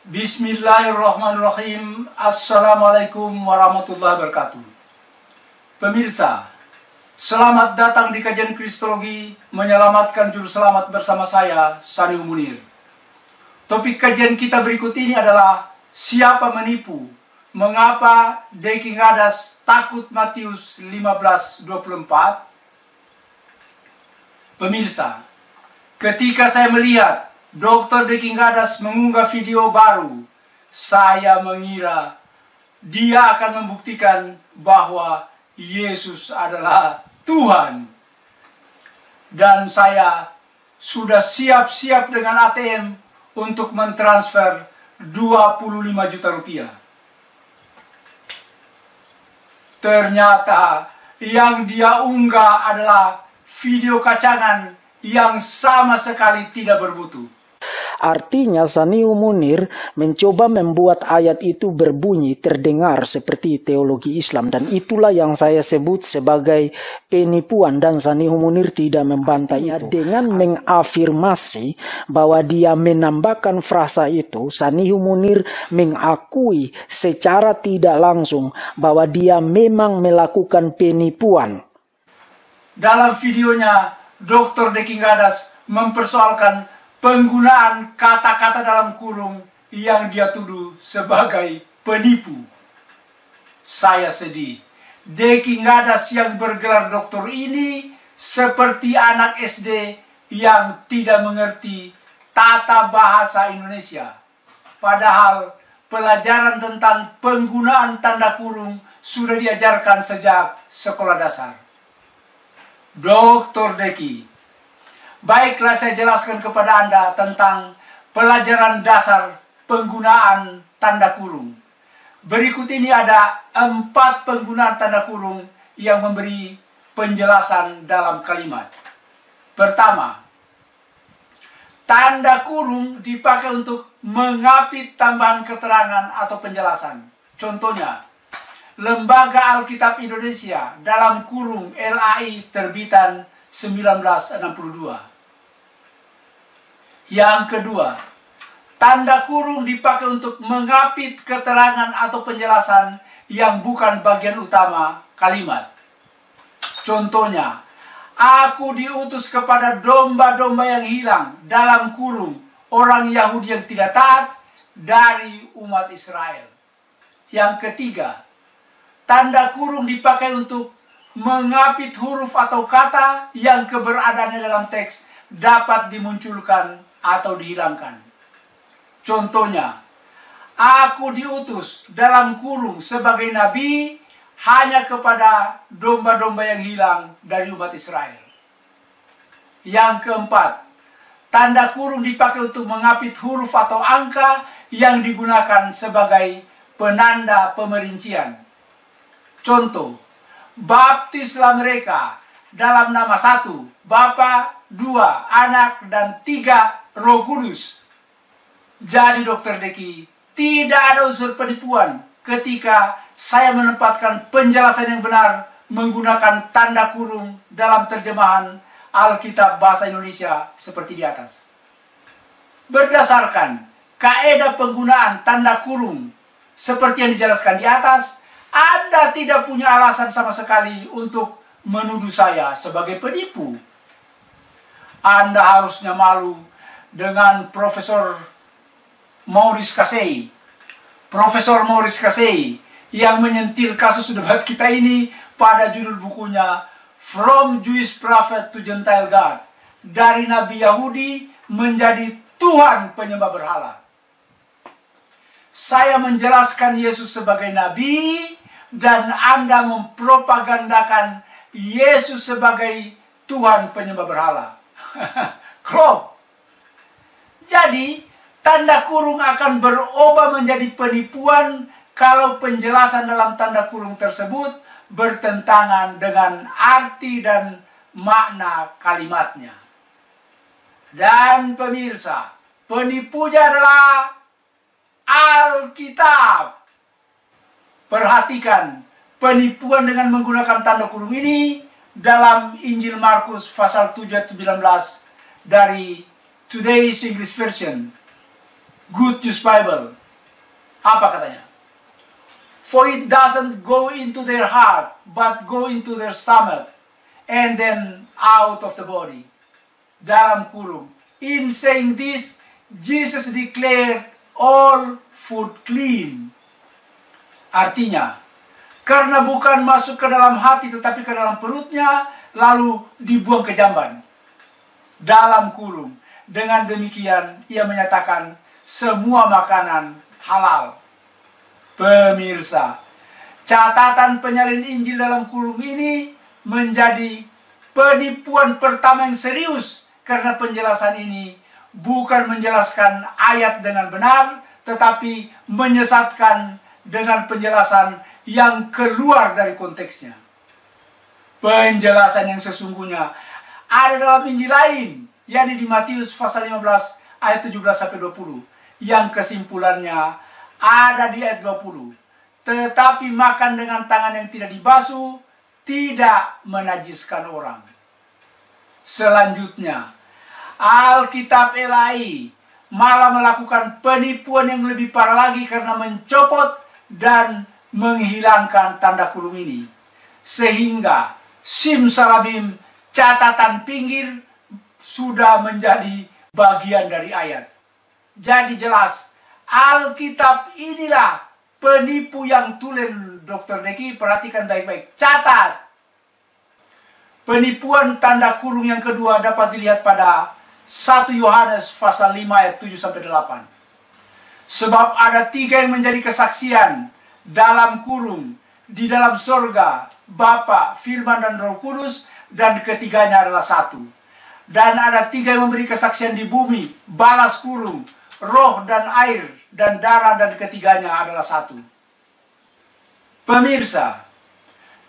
Bismillahirrahmanirrahim. Assalamualaikum warahmatullahi wabarakatuh. Pemirsa, selamat datang di kajian Kristologi menyelamatkan juru selamat bersama saya, Sanihu Munir. Topik kajian kita berikut ini adalah siapa menipu? Mengapa Deki Ngadas takut Matius 15:24? Pemirsa, ketika saya melihat Dr. Deki Ngadas mengunggah video baru, saya mengira dia akan membuktikan bahwa Yesus adalah Tuhan. Dan saya sudah siap-siap dengan ATM untuk mentransfer 25 juta rupiah. Ternyata yang dia unggah adalah video kacangan yang sama sekali tidak bermutu. Artinya Sanihu Munir mencoba membuat ayat itu berbunyi terdengar seperti teologi Islam, dan itulah yang saya sebut sebagai penipuan, dan Sanihu Munir tidak membantahnya dengan mengafirmasi bahwa dia menambahkan frasa itu. Sanihu Munir mengakui secara tidak langsung bahwa dia memang melakukan penipuan. Dalam videonya, Dr. Deki Ngadas mempersoalkan penggunaan kata-kata dalam kurung yang dia tuduh sebagai penipu. Saya sedih. Deki Ngadas yang bergelar doktor ini seperti anak SD yang tidak mengerti tata bahasa Indonesia. Padahal pelajaran tentang penggunaan tanda kurung sudah diajarkan sejak sekolah dasar. Dr. Deki, baiklah saya jelaskan kepada Anda tentang pelajaran dasar penggunaan tanda kurung. Berikut ini ada 4 penggunaan tanda kurung yang memberi penjelasan dalam kalimat. Pertama, tanda kurung dipakai untuk mengapit tambahan keterangan atau penjelasan. Contohnya, Lembaga Alkitab Indonesia dalam kurung LAI terbitan 1962. Yang kedua, tanda kurung dipakai untuk mengapit keterangan atau penjelasan yang bukan bagian utama kalimat. Contohnya, aku diutus kepada domba-domba yang hilang dalam kurung orang Yahudi yang tidak taat dari umat Israel. Yang ketiga, tanda kurung dipakai untuk mengapit huruf atau kata yang keberadaannya dalam teks dapat dimunculkan atau dihilangkan. Contohnya, aku diutus dalam kurung sebagai nabi hanya kepada domba-domba yang hilang dari umat Israel. Yang keempat, tanda kurung dipakai untuk mengapit huruf atau angka yang digunakan sebagai penanda pemerincian. Contoh, baptislah mereka dalam nama 1, Bapa, 2, Anak, dan 3, Roh Kudus. Jadi Dr. Deki, tidak ada unsur penipuan ketika saya menempatkan penjelasan yang benar menggunakan tanda kurung dalam terjemahan Alkitab Bahasa Indonesia seperti di atas. Berdasarkan kaidah penggunaan tanda kurung seperti yang dijelaskan di atas, Anda tidak punya alasan sama sekali untuk menuduh saya sebagai penipu. Anda harusnya malu dengan Profesor Maurice Casey. Profesor Maurice Casey yang menyentil kasus debat kita ini pada judul bukunya From Jewish Prophet to Gentile God. Dari Nabi Yahudi menjadi Tuhan penyembah berhala. Saya menjelaskan Yesus sebagai Nabi, dan Anda mempropagandakan Yesus sebagai Tuhan penyembah berhala. Klop. Jadi, tanda kurung akan berubah menjadi penipuan kalau penjelasan dalam tanda kurung tersebut bertentangan dengan arti dan makna kalimatnya. Dan pemirsa, penipunya adalah Alkitab. Perhatikan penipuan dengan menggunakan tanda kurung ini dalam Injil Markus pasal 7 ayat 19 dari Today's English Version, Good News Bible. Apa katanya? For it doesn't go into their heart, but go into their stomach, and then out of the body. Dalam kurung. In saying this, Jesus declared all food clean. Artinya, karena bukan masuk ke dalam hati tetapi ke dalam perutnya, lalu dibuang ke jamban. Dalam kurung. Dengan demikian, ia menyatakan semua makanan halal. Pemirsa, catatan penyalin Injil dalam kurung ini menjadi penipuan pertama yang serius, karena penjelasan ini bukan menjelaskan ayat dengan benar, tetapi menyesatkan dengan penjelasan yang keluar dari konteksnya. Penjelasan yang sesungguhnya ada dalam Injil lain, yakni di Matius pasal 15 ayat 17-20, yang kesimpulannya ada di ayat 20. Tetapi makan dengan tangan yang tidak dibasuh tidak menajiskan orang. Selanjutnya, Alkitab Elai malah melakukan penipuan yang lebih parah lagi karena mencopot dan menghilangkan tanda kurung ini. Sehingga simsalabim catatan pinggir sudah menjadi bagian dari ayat. Jadi jelas, Alkitab inilah penipu yang tulen. Dr. Deki, perhatikan baik-baik. Catat. Penipuan tanda kurung yang kedua dapat dilihat pada 1 Yohanes pasal 5 ayat 7-8. Sebab ada 3 yang menjadi kesaksian dalam kurung, di dalam sorga, Bapa, Firman dan Roh Kudus, dan ketiganya adalah 1. Dan ada 3 yang memberi kesaksian di bumi, balas kurung, roh dan air, dan darah, dan ketiganya adalah 1. Pemirsa,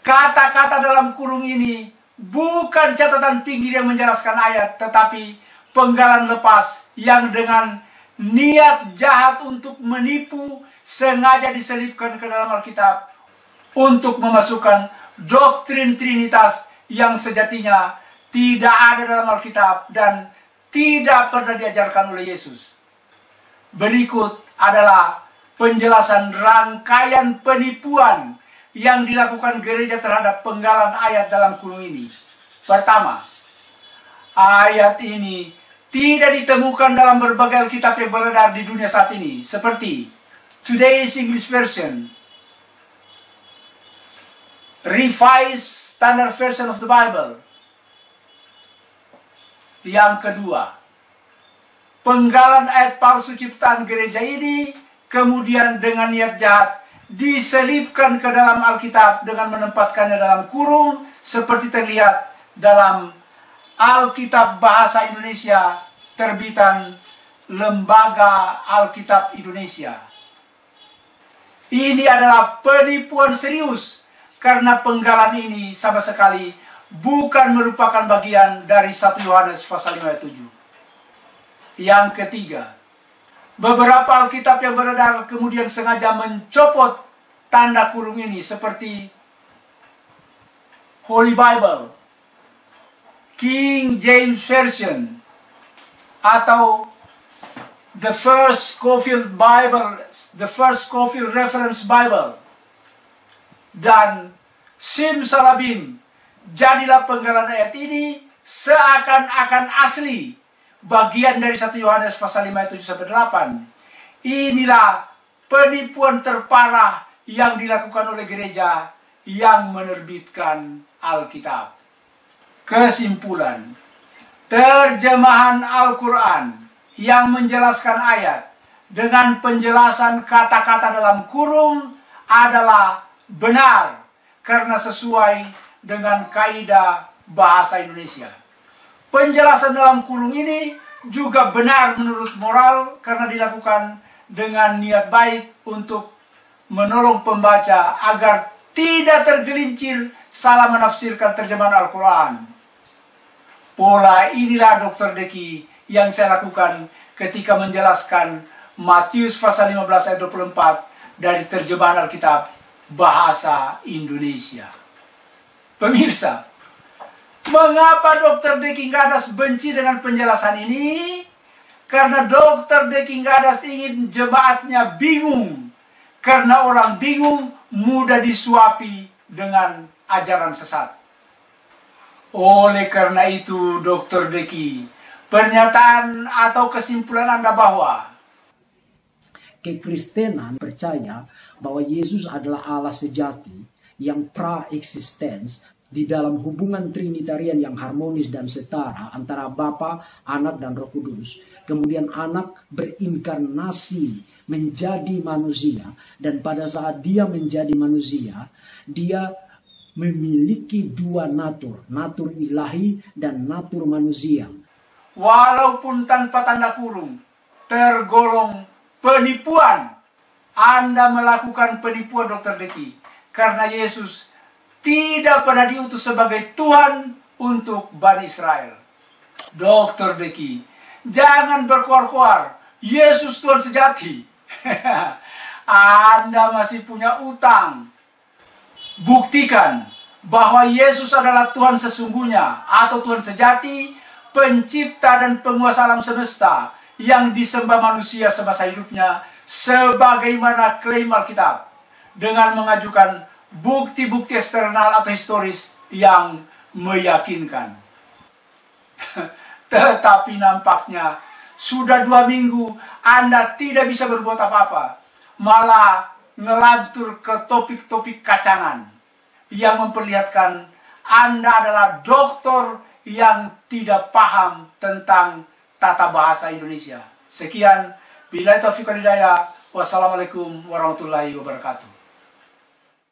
kata-kata dalam kurung ini bukan catatan pinggir yang menjelaskan ayat, tetapi penggalan lepas yang dengan niat jahat untuk menipu sengaja diselipkan ke dalam Alkitab untuk memasukkan doktrin Trinitas yang sejatinya tidak ada dalam Alkitab dan tidak pernah diajarkan oleh Yesus. Berikut adalah penjelasan rangkaian penipuan yang dilakukan gereja terhadap penggalan ayat dalam kurung ini. Pertama, ayat ini tidak ditemukan dalam berbagai Alkitab yang beredar di dunia saat ini, seperti Today's English Version, Revised Standard Version of the Bible. Yang kedua, penggalan ayat palsu ciptaan gereja ini kemudian dengan niat jahat diselipkan ke dalam Alkitab dengan menempatkannya dalam kurung seperti terlihat dalam Alkitab Bahasa Indonesia terbitan Lembaga Alkitab Indonesia. Ini adalah penipuan serius karena penggalan ini sama sekali bukan merupakan bagian dari 1 Yohanes pasal 5 ayat 7. Yang ketiga, beberapa Alkitab yang beredar kemudian sengaja mencopot tanda kurung ini seperti Holy Bible, King James Version, atau the First Scofield Bible, the First Scofield Reference Bible, dan simsalabim jadilah penggalan ayat ini seakan-akan asli bagian dari 1 Yohanes pasal 5 ayat 7-8. Inilah penipuan terparah yang dilakukan oleh gereja yang menerbitkan Alkitab. Kesimpulan, terjemahan Al-Quran yang menjelaskan ayat dengan penjelasan kata-kata dalam kurung adalah benar karena sesuai dengan kaidah bahasa Indonesia. Penjelasan dalam kurung ini juga benar menurut moral karena dilakukan dengan niat baik untuk menolong pembaca agar tidak tergelincir salah menafsirkan terjemahan Al-Quran. Pola inilah Dr. Deki yang saya lakukan ketika menjelaskan Matius pasal 15 ayat 24 dari terjemahan Alkitab Bahasa Indonesia. Pemirsa, mengapa Dr. Deki Ngadas benci dengan penjelasan ini? Karena Dr. Deki Ngadas ingin jemaatnya bingung karena orang bingung, mudah disuapi dengan ajaran sesat. Oleh karena itu, Dr. Deki, pernyataan atau kesimpulan Anda bahwa kekristenan percaya bahwa Yesus adalah Allah sejati yang pra-eksistens di dalam hubungan trinitarian yang harmonis dan setara antara Bapa, Anak, dan Roh Kudus. Kemudian Anak berinkarnasi menjadi manusia, dan pada saat dia menjadi manusia, dia memiliki dua natur, natur ilahi dan natur manusia. walaupun tanpa tanda kurung, tergolong penipuan. Anda melakukan penipuan, Dr. Deki, karena Yesus tidak pernah diutus sebagai Tuhan untuk Bani Israel. Dr. Deki, jangan berkoar-koar, Yesus Tuhan sejati. Anda masih punya utang. Buktikan bahwa Yesus adalah Tuhan sesungguhnya atau Tuhan sejati, pencipta dan penguasa alam semesta yang disembah manusia semasa hidupnya sebagaimana klaim Alkitab, dengan mengajukan bukti-bukti eksternal atau historis yang meyakinkan. Tetapi nampaknya sudah 2 minggu Anda tidak bisa berbuat apa-apa, malah ngelantur ke topik-topik kacangan yang memperlihatkan Anda adalah doktor yang tidak paham tentang tata bahasa Indonesia. Sekian, billahi taufiq wal hidayah. Wassalamualaikum warahmatullahi wabarakatuh.